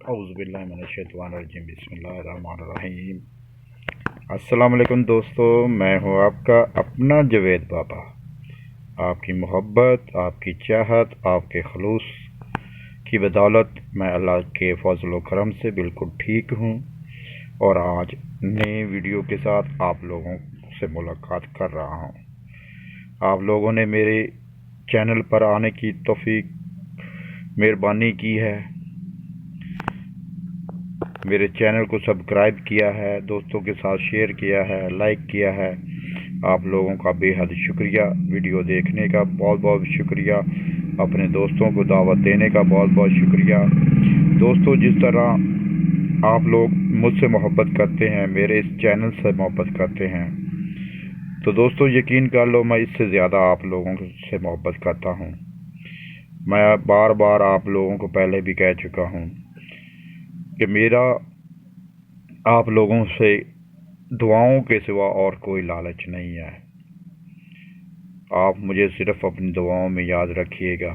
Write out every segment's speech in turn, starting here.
औज़ुबिल्लाहिमिनश्शैतानिर्रजीम बिस्मिल्लाहिर्रहमानिर्रहीम। अस्सलाम वालेकुम दोस्तों, मैं हूँ आपका अपना जवेद बाबा। आपकी मोहब्बत, आपकी चाहत, आपके खलूस की बदौलत मैं अल्लाह के फज़ल व करम से बिल्कुल ठीक हूँ और आज नए वीडियो के साथ आप लोगों से मुलाकात कर रहा हूँ। आप लोगों ने मेरे चैनल पर आने की तौफीक मेहरबानी की है, मेरे चैनल को सब्सक्राइब किया है, दोस्तों के साथ शेयर किया है, लाइक किया है। आप लोगों का बेहद शुक्रिया। वीडियो देखने का बहुत बहुत शुक्रिया। अपने दोस्तों को दावत देने का बहुत बहुत शुक्रिया। दोस्तों, जिस तरह आप लोग मुझसे मोहब्बत करते हैं, मेरे इस चैनल से मोहब्बत करते हैं, तो दोस्तों यकीन कर लो मैं इससे ज़्यादा आप लोगों से मोहब्बत करता हूँ। मैं बार बार आप लोगों को पहले भी कह चुका हूँ कि मेरा आप लोगों से दुआओं के सिवा और कोई लालच नहीं है। आप मुझे सिर्फ अपनी दुआओं में याद रखिएगा।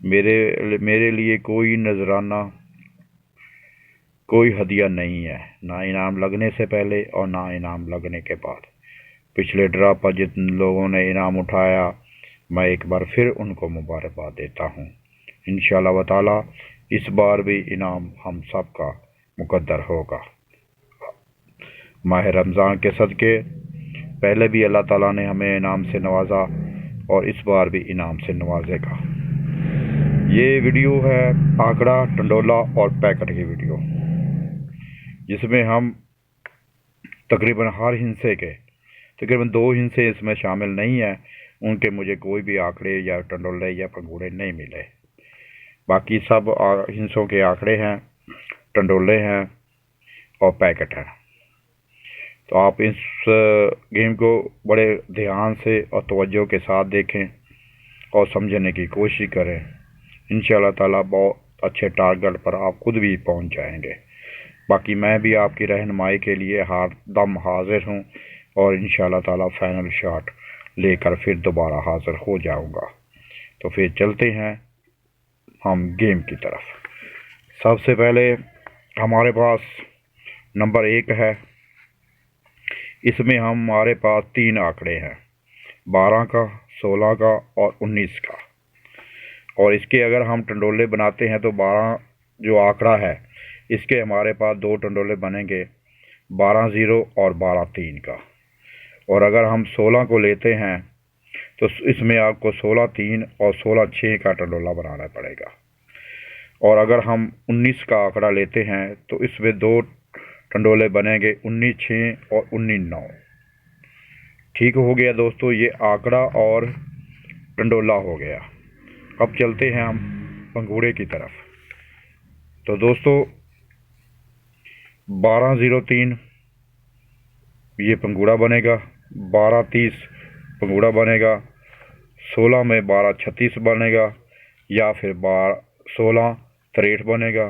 मेरे लिए कोई नजराना, कोई हदिया नहीं है, ना इनाम लगने से पहले और ना इनाम लगने के बाद। पिछले ड्रा पर जिन लोगों ने इनाम उठाया, मैं एक बार फिर उनको मुबारकबाद देता हूँ। इंशाअल्लाह ताला इस बार भी इनाम हम सब का मुकद्दर होगा। माह रमज़ान के सदके पहले भी अल्लाह ताला ने हमें इनाम से नवाजा और इस बार भी इनाम से नवाजेगा। ये वीडियो है आंकड़ा, टंडोला और पैकेट की वीडियो, जिसमें हम तकरीबन हर हिस्से के तकरीबन 2 हिस्से इसमें शामिल नहीं है। उनके मुझे कोई भी आंकड़े या टंडोले या पंगूड़े नहीं मिले। बाकी सब हिस्सों के आंकड़े हैं, टंडोले हैं और पैकेट हैं। तो आप इस गेम को बड़े ध्यान से और तवज्जो के साथ देखें और समझने की कोशिश करें। इंशाअल्लाह ताला बहुत अच्छे टारगेट पर आप खुद भी पहुंच जाएंगे। बाकी मैं भी आपकी रहनुमाई के लिए हर दम हाजिर हूं और इंशाअल्लाह ताला फाइनल शॉट लेकर फिर दोबारा हाजिर हो जाऊंगा। तो फिर चलते हैं हम गेम की तरफ। सबसे पहले हमारे पास नंबर 1 है। इसमें हमारे पास 3 आंकड़े हैं, 12 का, 16 का और 19 का। और इसके अगर हम टंडोले बनाते हैं तो 12 जो आंकड़ा है, इसके हमारे पास 2 टंडोले बनेंगे, 12-0 और 12-3 का। और अगर हम 16 को लेते हैं तो इसमें आपको 16-3 और 16-6 का टंडोला बनाना पड़ेगा। और अगर हम 19 का आंकड़ा लेते हैं तो इसमें 2 टंडोले बनेंगे, 19-6 और 19-9। ठीक हो गया दोस्तों, ये आंकड़ा और टंडोला हो गया। अब चलते हैं हम पंगूड़े की तरफ। तो दोस्तों 12-0-3 ये पंगूड़ा बनेगा, 12-30 पंगूड़ा बनेगा, 16 में 12-36 बनेगा या फिर 16-63 बनेगा,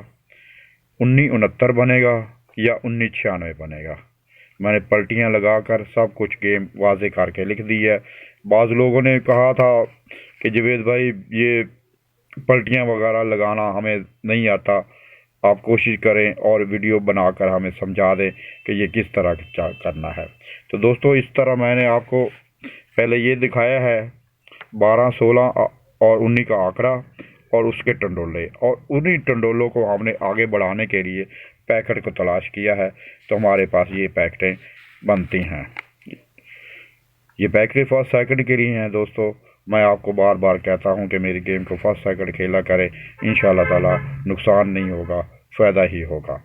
19-69 बनेगा या 19-96 बनेगा। मैंने पलटियां लगाकर सब कुछ गेम वाजे करके लिख दी है। बाज़ लोगों ने कहा था कि जवेद भाई ये पलटियां वगैरह लगाना हमें नहीं आता, आप कोशिश करें और वीडियो बनाकर हमें समझा दें कि ये किस तरह करना है। तो दोस्तों इस तरह मैंने आपको पहले ये दिखाया है 12, 16 और 19 का आंकड़ा और उसके टंडोले, और उन्हीं टंडोलों को हमने आगे बढ़ाने के लिए पैकेट को तलाश किया है। तो हमारे पास ये पैकेटें बनती हैं। ये पैकेट फर्स्ट सेकंड के लिए हैं। दोस्तों मैं आपको बार बार कहता हूं कि मेरी गेम को फर्स्ट सेकंड खेला करें, इंशाअल्लाह ताला नुकसान नहीं होगा, फ़ायदा ही होगा।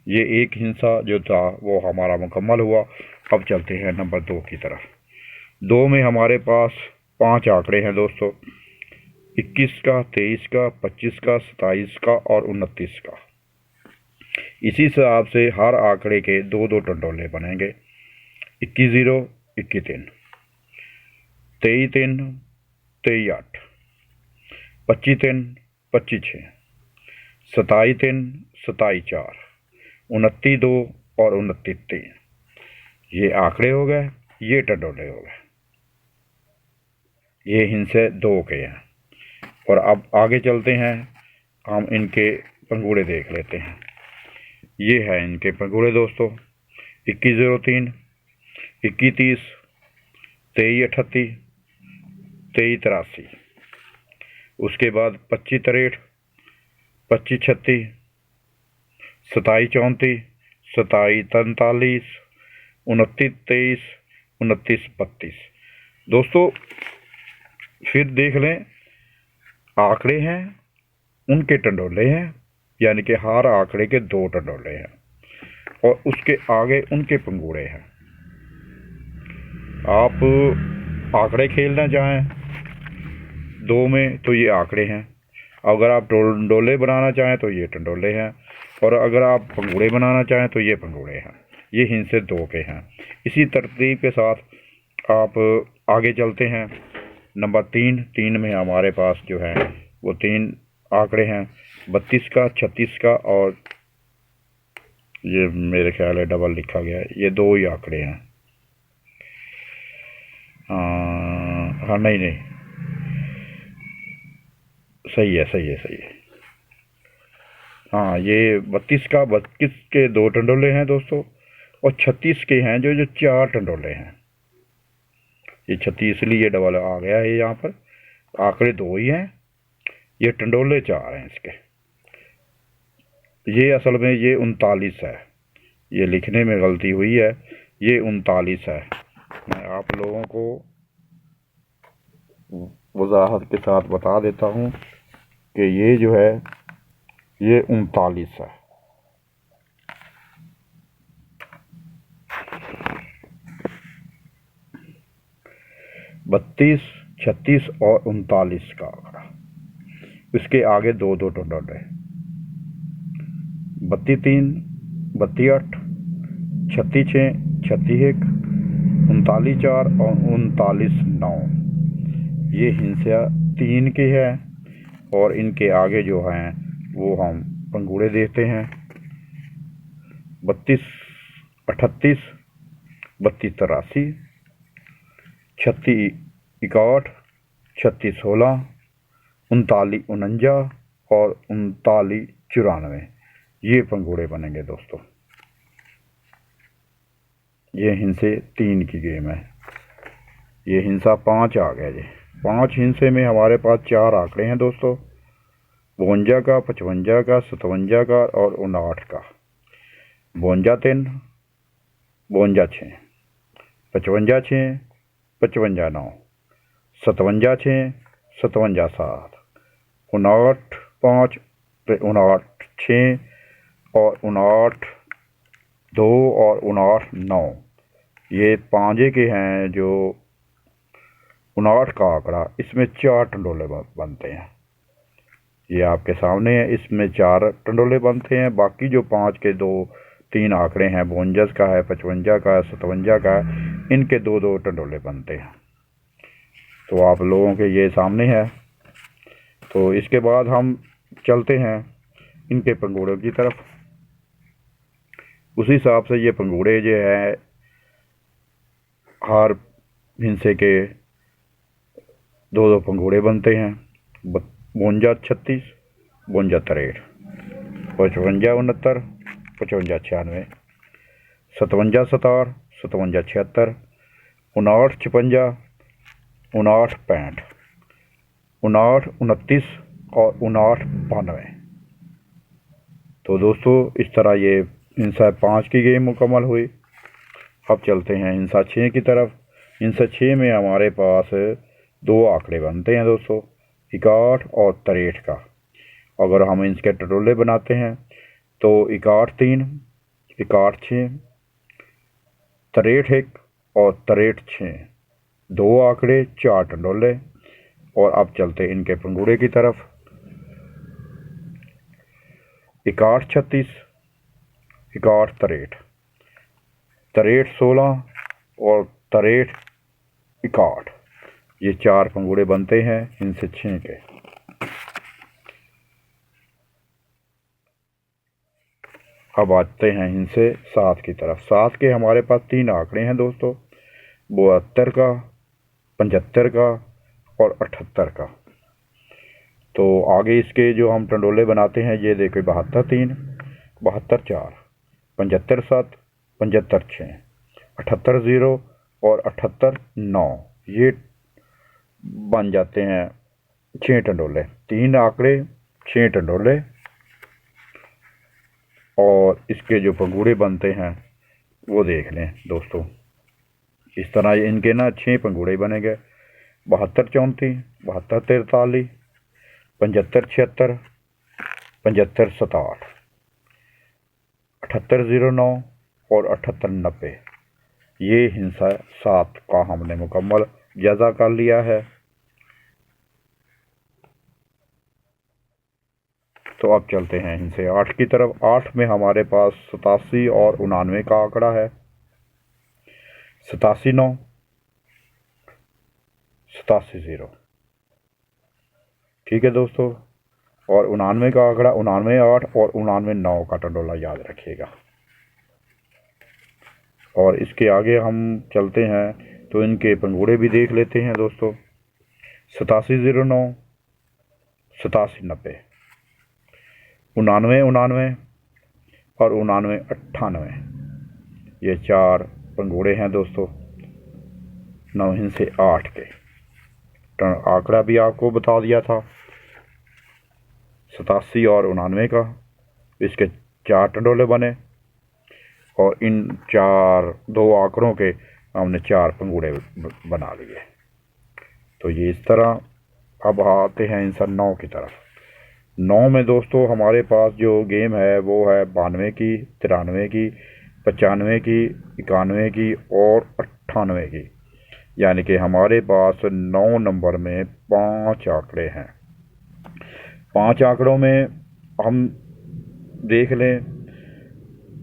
ये एक हिस्सा जो था वो हमारा मुकम्मल हुआ। अब चलते हैं नंबर 2 की तरफ। 2 में हमारे पास 5 आंकड़े हैं दोस्तों, 21 का, 23 का, 25 का, 27 का और 29 का। इसी हिसाब से हर आंकड़े के 2-2 टंडोले बनेंगे, 21-0, 21-3, 23-3, 23-8, 25-3, 25-6, 27-3, 27-4, 29-2 और 29-3। ये आंकड़े हो गए, ये टंडोले हो गए, ये हिस्से 2 के हैं। और अब आगे चलते हैं हम इनके पंगूड़े देख लेते हैं। ये है इनके पंगूड़े दोस्तों, 2103, 2130, 2338, 2383। उसके बाद 2563, 2536, 2734, 2743, 2923, 2932। दोस्तों फिर देख लें, आंकड़े हैं, उनके टंडोले हैं, यानी कि हर आंकड़े के 2 टंडोले हैं और उसके आगे उनके पंगूड़े हैं। आप आंकड़े खेलना चाहें 2 में तो ये आंकड़े हैं, अगर आप टंडोले बनाना चाहें तो ये टंडोले हैं, और अगर आप पंगूड़े बनाना चाहें तो ये पंगूड़े हैं। ये हिंसे 2 के हैं। इसी तरतीब के साथ आप आगे चलते हैं। नंबर 3 में हमारे पास जो है वो 3 आंकड़े हैं, 32 का, 36 का, और ये मेरे ख्याल है डबल लिखा गया है, ये 2 ही आंकड़े हैं। हाँ नहीं, सही है। हाँ, ये 32 के 2 टंडोले हैं दोस्तों, और 36 के हैं जो 4 टंडोले हैं। ये 36 इसलिए डबल आ गया है यहाँ पर, आंकड़े 2 ही हैं, ये टंडोले 4 हैं इसके। ये असल में ये 39 है, ये लिखने में गलती हुई है, ये 39 है। मैं आप लोगों को वजाहत के साथ बता देता हूँ कि ये जो है ये 39 है। बत्तीस, 36 और 39 का आंकड़ा, इसके आगे 2 टंडोले, 32 3, 32 8, 36 6, 36 1, 39 4 और 39 9। ये हिंसा 3 के है, और इनके आगे जो हैं वो हम पंगूड़े देते हैं। 32 38, 32 83, 36 61, 36 16, 39 49 और 39 94। ये पंगूड़े बनेंगे दोस्तों। ये हिंसे 3 की गेम है। ये हिंसा 5 आ गया जी। 5 हिंसे में हमारे पास 4 आंकड़े हैं दोस्तों, 52 का, 55 का, 57 का और 59 का। 52 3, 52 6, 55 6, 55 9, 57 6, 57 7, 59 5, 59 6 और 59 2 और 59 9। ये 5 के हैं जो 59 का आंकड़ा, इसमें 4 टंडोले बनते हैं। ये आपके सामने है, इसमें 4 टंडोले बनते हैं। बाकी जो 5 के 2-3 आंकड़े हैं, 52 का है, 55 का है, 57 का है, इनके 2 टंडोले बनते हैं। तो आप लोगों के ये सामने है। तो इसके बाद हम चलते हैं इनके पंगूड़ों की तरफ। उसी हिसाब से ये पंगूड़े जो है हर हिंसे के 2 पंगूड़े बनते हैं। 52 36, 52 63, 55 69, 55 96, 57 67, 57 76, 59 56, 59 65, 59 29 और 59 92। तो दोस्तों इस तरह ये हिंसा 5 की गेम मुकम्मल हुई। अब चलते हैं हिंसा 6 की तरफ। हिंसा 6 में हमारे पास 2 आंकड़े बनते हैं दोस्तों, 61 और 63 का। अगर हम इसके टटोले बनाते हैं तो 61 3, 61 6, 63 1 और 63 6, 2 आंकड़े 4 टंडोले। और अब चलते इनके पंगूड़े की तरफ। 61 36, 61 63, 63 16 और 63 61। ये 4 पंगूड़े बनते हैं हिंसे 6 के। अब आते हैं हिंसे 7 की तरफ। 7 के हमारे पास 3 आंकड़े हैं दोस्तों, 72 का, 75 का और 78 का। तो आगे इसके जो हम टंडोले बनाते हैं, ये देखो 72 3, 72 4, 75 7, 75 6, 78 0 और 78 9, ये बन जाते हैं 6 टंडोले। 3 आंकड़े 6 टंडोले, और इसके जो पंगूड़े बनते हैं वो देख लें दोस्तों। इस तरह इनके ना 6 पंगूड़े बनेंगे। 72 34, 72 43, 75 76, 75 67, 78 09 और 78 90। ये हिंसा 7 का हमने मुकम्मल जायजा कर लिया है। तो अब चलते हैं हिंसे 8 की तरफ। 8 में हमारे पास 87 और 99 का आंकड़ा है। 87 9, 87 0। ठीक है दोस्तों। और 99 का आंकड़ा 99 8 और 99 9 का टंडोला याद रखिएगा। और इसके आगे हम चलते हैं तो इनके पंगूड़े भी देख लेते हैं दोस्तों। 87 09, 87 90, 99 99 और 99 98। ये 4 पंगूड़े हैं दोस्तों 9 हिंसे 8 के। आंकड़ा भी आपको बता दिया था 87 और 99 का। इसके 4 टंडोले बने और इन 2 आंकड़ों के हमने 4 पंगूड़े बना लिए। तो ये इस तरह। अब आते हैं हिंसा 9 की तरफ। 9 में दोस्तों हमारे पास जो गेम है वो है 92 की, 93 की, 95 की, 91 की और 98 की। यानी कि हमारे पास 9 नंबर में 5 आंकड़े हैं। 5 आंकड़ों में हम देख लें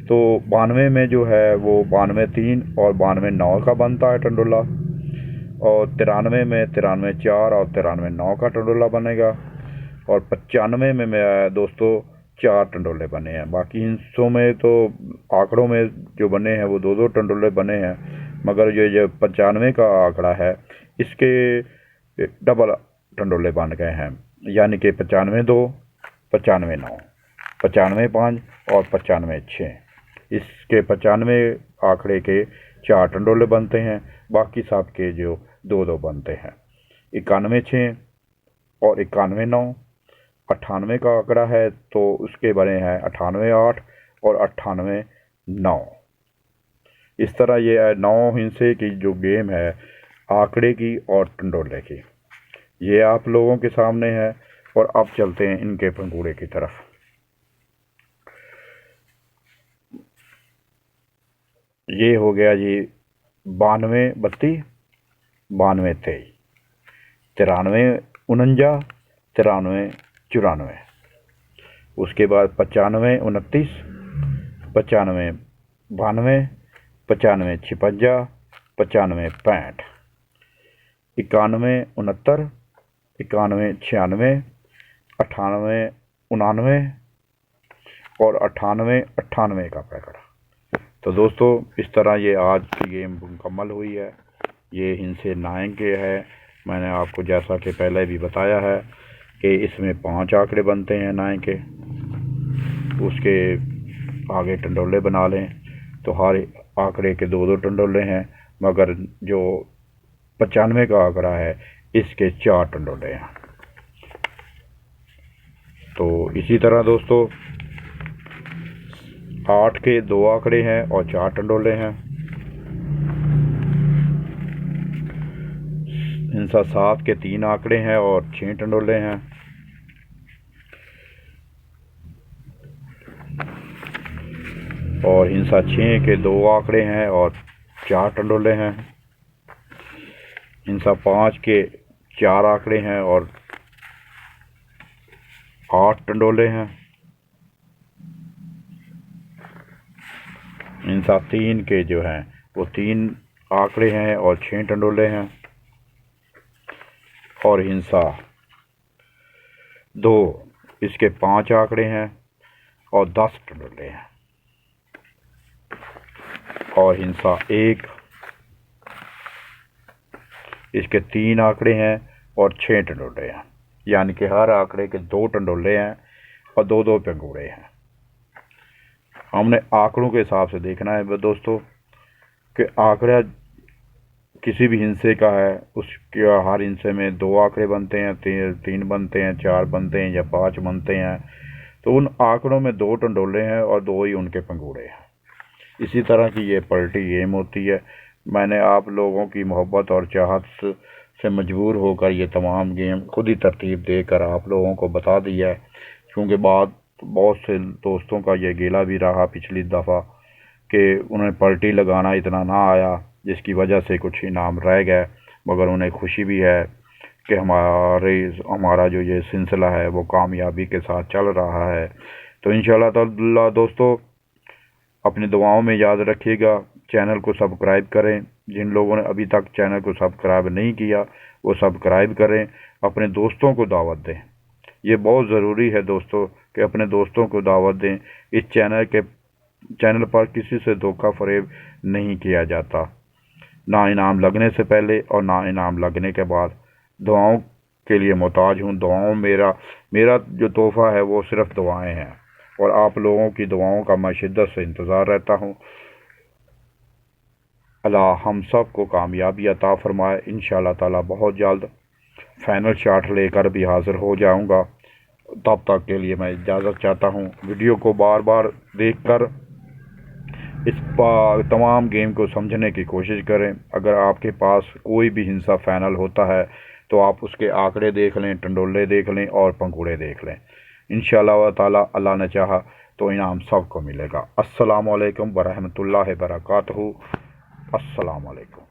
तो 92 में जो है वो 92 3 और 92 9 का बनता है टंडोला। और 93 में 93 4 और 93 9 का टंडोला बनेगा। और 95 में दोस्तों 4 टंडोले बने हैं। बाकी हिस्सों में तो आंकड़ों में जो बने हैं वो 2 टंडोले बने हैं, मगर ये जो 95 का आंकड़ा है इसके डबल टंडोले बन गए हैं। यानी कि 95 2, 95 9, 95 5 और 95 6। इसके 95 आंकड़े के 4 टंडोले बनते हैं, बाकी सब के जो 2 बनते हैं। 91 6 और 91 9। 98 का आंकड़ा है तो उसके बने हैं 98 8 और 98 9। इस तरह ये 9 हिंसे की जो गेम है आंकड़े की और टंडोले की, ये आप लोगों के सामने है। और अब चलते हैं इनके पंगूड़े की तरफ। ये हो गया जी 92 32, 92 23, 93 49, 93 94। उसके बाद 95 29, 95 92, 95 56, 95 65, 91 69, 91 96, 98 99 और 98 98 का पैकेट। तो दोस्तों इस तरह ये आज की गेम मुकम्मल हुई है। ये हिंसे 9 के है। मैंने आपको जैसा कि पहले भी बताया है कि इसमें 5 आंकड़े बनते हैं 9 के। उसके आगे टंडोले बना लें तो हर आंकड़े के 2 टंडोले हैं, मगर जो 95 का आंकड़ा है इसके 4 टंडोले हैं। तो इसी तरह दोस्तों 8 के 2 आंकड़े हैं और 4 टंडोले हैं। हिंसा 7 के 3 आंकड़े हैं और 6 टंडोले हैं। और हिंसा 6 के 2 आंकड़े हैं और 4 टंडोले हैं। हिंसा 5 के 4 आंकड़े हैं और 8 टंडोले हैं। हिंसा 3 के जो हैं वो 3 आंकड़े हैं और 6 टंडोले हैं। और हिंसा 2 इसके 5 आंकड़े हैं और 10 टंडोले हैं। और हिंसा 1 इसके 3 आंकड़े हैं और 6 टंडोले हैं। यानी कि हर आंकड़े के 2 टंडोले हैं और 2-2 पंगूड़े हैं। हमने आंकड़ों के हिसाब से देखना है दोस्तों कि आंकड़ा किसी भी हिस्से का है, उसके हर हिस्से में 2 आंकड़े बनते हैं, 3 बनते हैं, 4 बनते हैं या 5 बनते हैं। तो उन आंकड़ों में 2 टंडोले हैं और 2 ही उनके पंगूड़े हैं। इसी तरह की ये पलटी गेम होती है। मैंने आप लोगों की मोहब्बत और चाहत से मजबूर होकर ये तमाम गेम खुद ही तरतीब देकर आप लोगों को बता दिया है, क्योंकि बहुत से दोस्तों का ये गिला भी रहा पिछली दफ़ा कि उन्हें पलटी लगाना इतना ना आया, जिसकी वजह से कुछ इनाम रह गए। मगर उन्हें खुशी भी है कि हमारा जो ये सिलसिला है वो कामयाबी के साथ चल रहा है। तो इंशाल्लाह ताला दोस्तों, अपनी दुआओं में याद रखिएगा। चैनल को सब्सक्राइब करें। जिन लोगों ने अभी तक चैनल को सब्सक्राइब नहीं किया वो सब्सक्राइब करें। अपने दोस्तों को दावत दें। ये बहुत ज़रूरी है दोस्तों कि अपने दोस्तों को दावत दें। इस चैनल पर किसी से धोखा फरेब नहीं किया जाता, ना इनाम लगने से पहले और ना इनाम लगने के बाद। दुआओं के लिए मोहताज हूँ। दुआओं मेरा जो तोहफ़ा है वो सिर्फ दुआएं हैं, और आप लोगों की दुआओं का मैं शिद्दत से इंतज़ार रहता हूँ। अल्लाह हम सब को कामयाबी अता फरमाए। इंशाअल्लाह ताला बहुत जल्द फाइनल शॉट लेकर भी हाज़िर हो जाऊँगा। तब तक के लिए मैं इजाज़त चाहता हूँ। वीडियो को बार बार देखकर इस तमाम गेम को समझने की कोशिश करें। अगर आपके पास कोई भी हिस्सा फाइनल होता है तो आप उसके आंकड़े देख लें, टंडोले देख लें और पंगूड़े देख लें। इंशाअल्लाह ताला अल्लाह ने चाहा तो इनाम सबको मिलेगा। अस्सलामु अलैकुम वरहमतुल्लाहि वबरकातुहू। अस्सलामु अलैकुम।